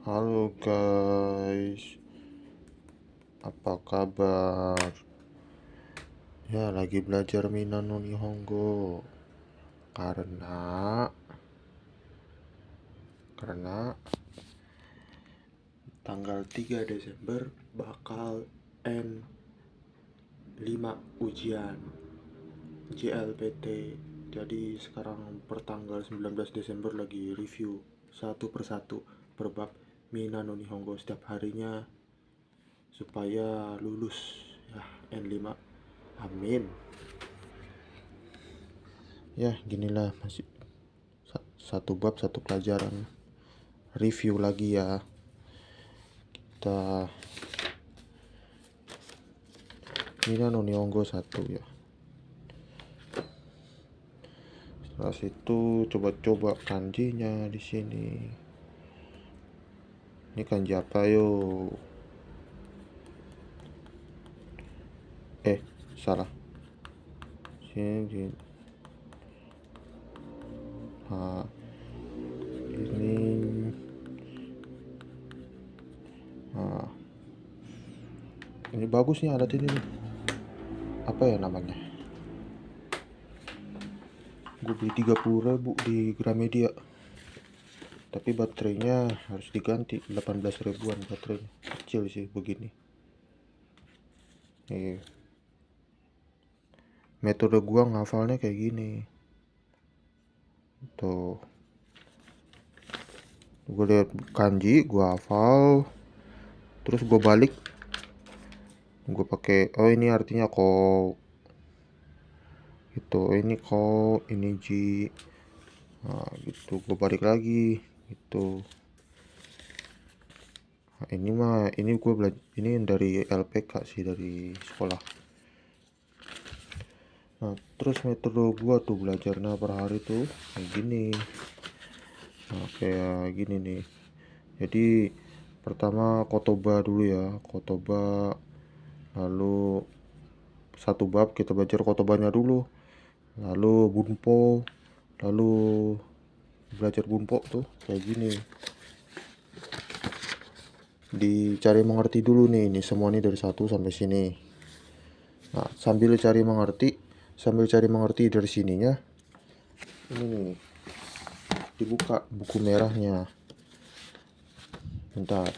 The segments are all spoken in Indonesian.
Halo guys, apa kabar? Ya lagi belajar Minano no Nihongo karena tanggal 3 Desember bakal N5 ujian JLPT. Jadi sekarang per tanggal 19 Desember lagi review satu persatu per bab Minano no Nihongo setiap harinya supaya lulus ya N5. Amin. Ya ginilah, masih satu bab satu pelajaran, review lagi ya. Kita Minano no Nihongo 1 ya. Setelah itu coba-coba kanjinya di sini. Ini kanji apa yuk? Salah. Sini. Nah, ini. Nah, ini bagus nih alat ini nih. Apa ya namanya? Gue beli 30.000 di Gramedia. Tapi baterainya harus diganti, 18 ribuan baterainya. Kecil sih begini. Metode gua ngafalnya kayak gini. Tuh. Gue lihat kanji, gua hafal. Terus gue balik. Gue pakai ini artinya ko. Itu ini ko, ini ji. Nah, gitu. Gue balik lagi gitu. Nah, ini gue belajar ini dari LPK sih, dari sekolah. Nah, terus metode gua tuh belajarnya per hari tuh kayak gini. Nah, kayak gini nih. Jadi pertama kotoba dulu ya, kotoba. Lalu satu bab kita belajar kotobanya dulu. Lalu bunpo, lalu belajar bunpo tuh kayak gini. Dicari mengerti dulu nih, ini semua nih dari 1 sampai sini. Nah, sambil cari mengerti dari sininya, ini nih, dibuka buku merahnya. Bentar.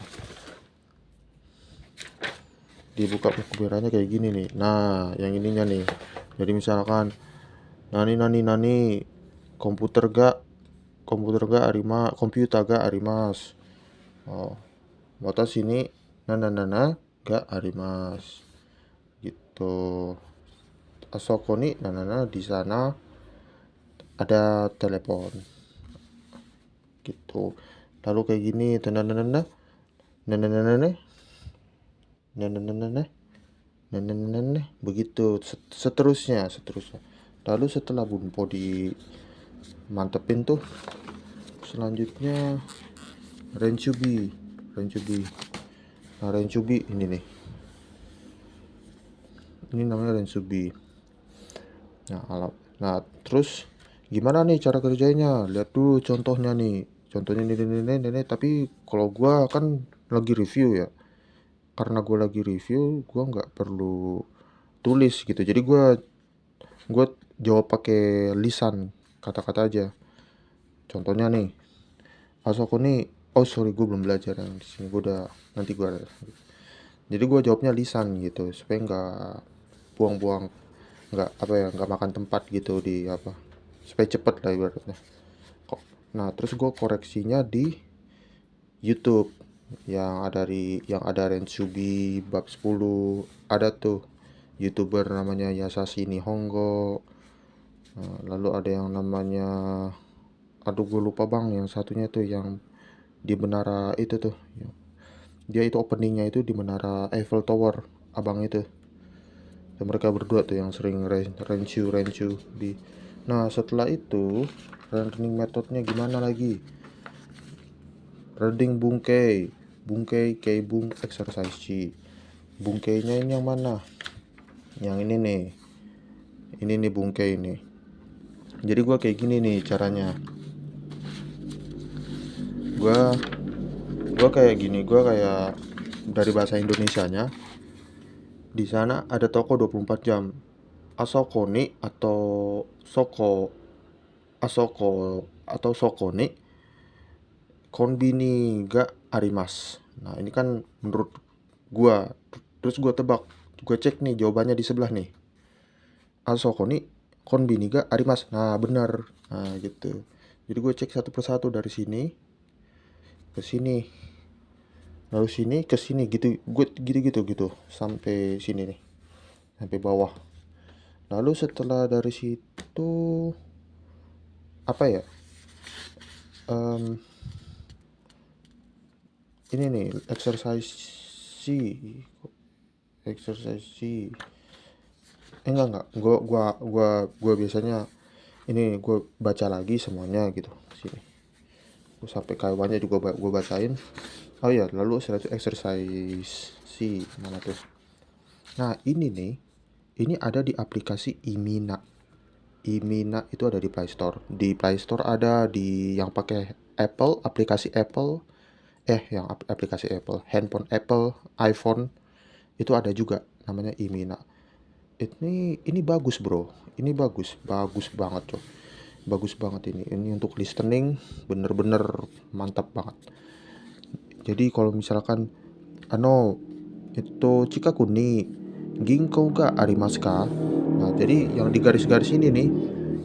Dibuka buku merahnya kayak gini nih. Nah, yang ininya nih. Jadi misalkan nani komputer ga arimas. Oh, mata sini nana ga arimas. Gitu. Asoko ni nana di sana ada telepon. Gitu. Lalu kayak gini, nana begitu seterusnya. Lalu setelah bunpo di mantepin tuh, selanjutnya renchubi. Nah, renchubi ini nih, ini namanya renchubi. Nah, terus gimana nih cara kerjanya? Lihat dulu contohnya nih. Contohnya ini. Tapi kalau gua kan lagi review ya. Karena gue lagi review, gue nggak perlu tulis gitu. Jadi gue jawab pakai lisan, kata-kata aja. Contohnya nih, Asoko nih, sorry gue belum belajar yang di sini. Jadi gue jawabnya lisan gitu, supaya nggak buang-buang, nggak makan tempat gitu di apa, supaya cepet lah ibaratnya. Nah, terus gue koreksinya di YouTube yang ada Rensubi bab 10, ada tuh YouTuber namanya Yasashi Nihongo. Nah, lalu ada yang namanya, aduh gue lupa bang, yang satunya tuh yang di menara itu tuh. Dia itu openingnya itu di menara Eiffel Tower, abang itu. Dan mereka berdua tuh yang sering rencu di. Nah, setelah itu learning metodenya gimana lagi? Reading bungkei keibung exercise G. Bungkeinya ini yang mana? Yang ini nih bungkei nih. Jadi gua kayak gini nih caranya. Gua Gua kayak gini, gua kayak dari bahasa Indonesianya, di sana ada toko 24 jam. Asokoni atau Soko, Asoko atau Sokoni Konbini ga Arimas. Nah, ini kan menurut gua. Terus gua tebak, gua cek nih jawabannya di sebelah nih. Asokoni Konbini ga Arimas. Nah, benar. Nah, gitu. Jadi gue cek satu persatu dari sini ke sini, lalu sini ke sini gitu. Gue gitu-gitu gitu sampai sini nih, sampai bawah. Lalu setelah dari situ apa ya? Em, ini nih exercise C, exercise C. Enggak. Gua biasanya ini gue baca lagi semuanya gitu sini. Gue sampai kaiwannya juga gue bacain. Oh ya, lalu setelah itu exercise C mana tuh? Nah, ini nih, ini ada di aplikasi Imina. Imina itu ada di Play Store. Di Play Store ada, di yang pakai Apple, aplikasi Apple, yang aplikasi Apple, handphone Apple, iPhone itu ada juga namanya Imina. Ini bagus, Bro. Ini bagus, bagus banget, coy. Bagus banget ini. Ini untuk listening bener-bener mantap banget. Jadi kalau misalkan ano itu Chikaku ni Ginkgo ga arimasu ka? Nah, jadi yang di garis-garis ini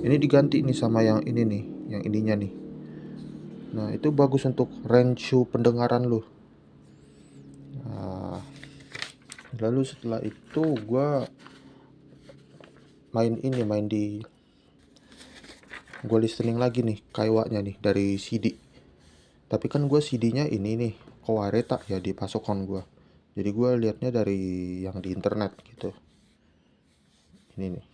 diganti nih sama yang ini nih, yang ininya nih. Nah, itu bagus untuk range pendengaran lu. Nah, lalu setelah itu gua gua listening lagi nih kaiwanya nih dari CD. Tapi kan gua CD-nya ini nih, Kowareta ya di pasokan gua. Jadi gua liatnya dari yang di internet gitu. Ini nih.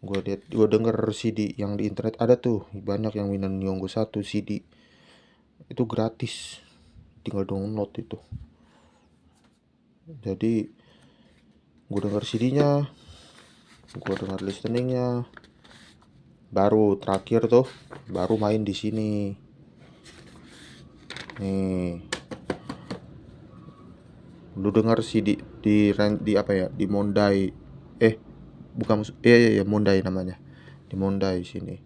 Gue denger CD yang di internet ada tuh banyak yang Winan Nyonggo 1 CD itu gratis, tinggal download itu. Jadi gue denger CD-nya, gue denger listeningnya, baru terakhir tuh baru main di sini nih. Lu denger CD di apa ya, di Mondai, bukan, Mondai namanya, di Mondai sini.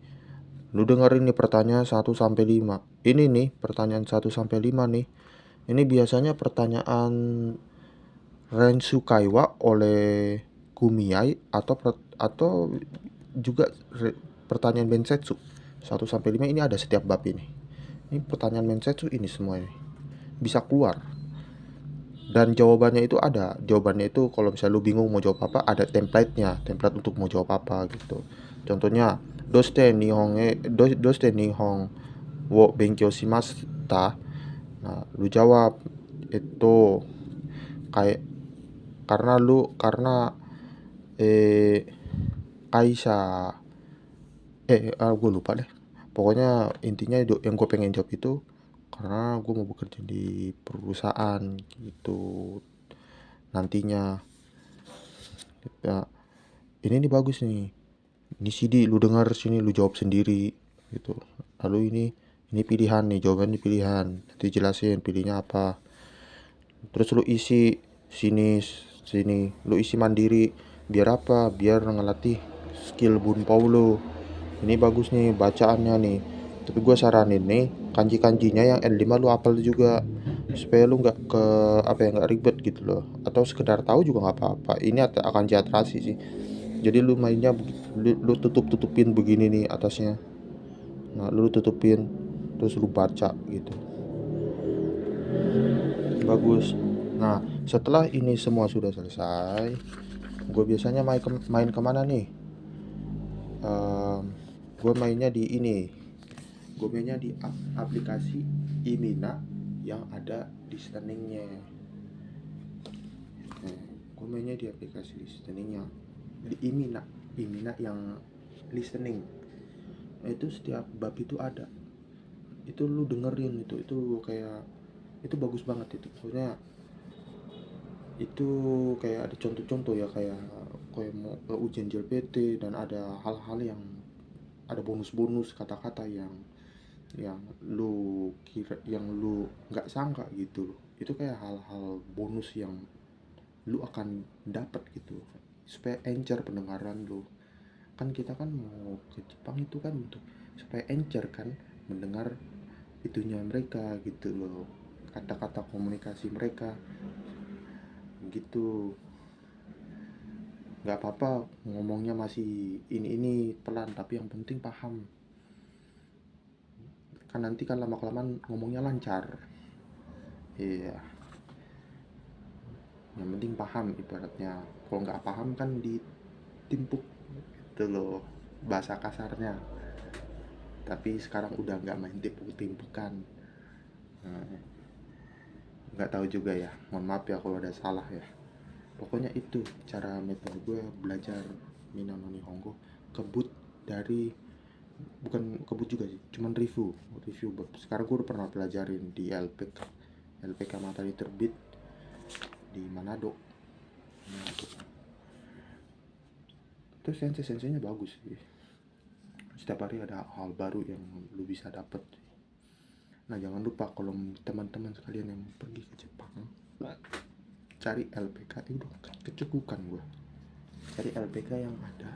Lu dengerin nih pertanyaan 1 sampai 5. Ini nih pertanyaan 1 sampai 5 nih. Ini biasanya pertanyaan Rensu Kaiwa oleh Kumiai atau juga pertanyaan Bensetsu 1 sampai 5 ini ada setiap bab ini. Ini pertanyaan Bensetsu ini semua ini bisa keluar. Dan jawabannya itu ada. Jawabannya itu kalau misalnya lu bingung mau jawab apa, ada template untuk mau jawab apa gitu. Contohnya, doste nihong wo benkyou shimashita. Nah, lu jawab itu kayak karena kaisa gue lupa deh. Pokoknya intinya yang gue pengen jawab itu karena gue mau bekerja di perusahaan gitu nantinya. Ya, ini nih bagus nih. Ini CD lu dengar sini, lu jawab sendiri gitu. Lalu ini pilihan nih, jawaban ini pilihan. Nanti jelasin pilihnya apa. Terus lu isi sini, lu isi mandiri. Biar apa? Biar ngelatih skill Bunpao lu. Ini bagus nih bacaannya nih. Tapi gue saranin nih kanji-kanjinya yang N5 lu hafal juga supaya lu nggak ke apa ya, nggak ribet gitu loh. Atau sekedar tahu juga nggak apa-apa. Ini akan diatrasi sih. Jadi lu mainnya lu tutupin begini nih atasnya. Nah, lu tutupin terus lu baca gitu. Bagus. Nah, setelah ini semua sudah selesai, gue biasanya main kemana nih? Gue mainnya di ini. Gue mainnya di aplikasi Imina yang ada listeningnya. Gue mainnya di aplikasi listeningnya di Imina yang listening. Nah, itu setiap bab itu ada. Itu lu dengerin itu kayak itu bagus banget itu. Soalnya itu kayak ada contoh-contoh ya, kayak mau ujian JLPT dan ada hal-hal yang ada bonus-bonus kata-kata yang yang lu kira, yang lu nggak sangka gitu loh. Itu kayak hal-hal bonus yang lu akan dapat gitu, supaya encer pendengaran lu. Kan kita kan mau ke Jepang itu kan untuk supaya encer kan mendengar itunya mereka gitu loh, kata-kata komunikasi mereka gitu. Nggak apa-apa ngomongnya masih ini pelan, tapi yang penting paham. Kan nanti kan lama kelamaan ngomongnya lancar. Iya, yang penting paham ibaratnya. Kalau nggak paham kan ditimpuk gitu loh, bahasa kasarnya. Tapi sekarang udah nggak main timpuk-timpukan. Nah, nggak tahu juga ya, mohon maaf ya kalau ada salah ya. Pokoknya itu cara metode gue belajar Minano Nihongo. Kebut dari, bukan kebut juga sih, cuman review sekarang gue udah pernah pelajarin di LPK Matahari Terbit di Manado. Terus sensei-senseinya bagus sih, setiap hari ada hal baru yang lu bisa dapet. Nah jangan lupa kalau teman-teman sekalian yang pergi ke Jepang, cari LPK itu udah kecegukan gue. Cari LPK yang ada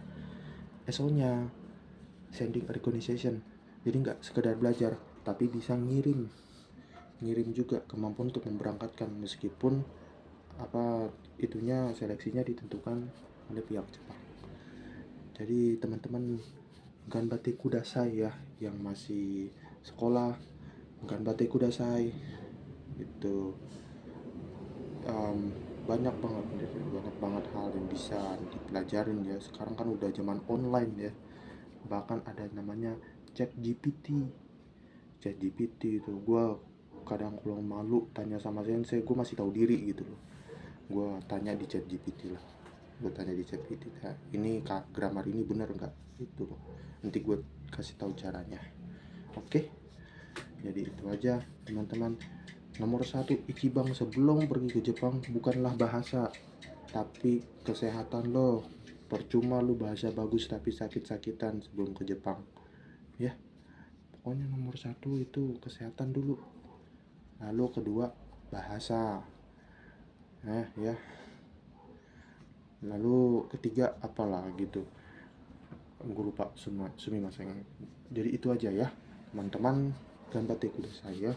SO nya, sending recognition. Jadi nggak sekedar belajar, tapi bisa ngirim juga kemampuan untuk memberangkatkan, meskipun apa itunya seleksinya ditentukan oleh pihak Jepang. Jadi teman-teman ganbate kudasai ya, yang masih sekolah, ganbate kudasai itu. um, banyak banget hal yang bisa dipelajarin ya. Sekarang kan udah zaman online ya, bahkan ada namanya chat GPT. Chat GPT itu gue kadang kalau malu tanya sama sensei, gue masih tahu diri gitu loh, gue tanya di chat GPT lah. Gue tanya di chat GPT, nah, ini kak grammar ini bener nggak itu loh, nanti gue kasih tahu caranya. Oke, jadi itu aja teman-teman. Nomor satu Ichibang sebelum pergi ke Jepang bukanlah bahasa, tapi kesehatan lo. Percuma lu bahasa bagus tapi sakit-sakitan sebelum ke Jepang ya. Pokoknya nomor satu itu kesehatan dulu, lalu kedua bahasa, ya, lalu ketiga apalah gitu, gue lupa semua sumimasen. Jadi itu aja ya teman-teman, ganbate kudasai ya.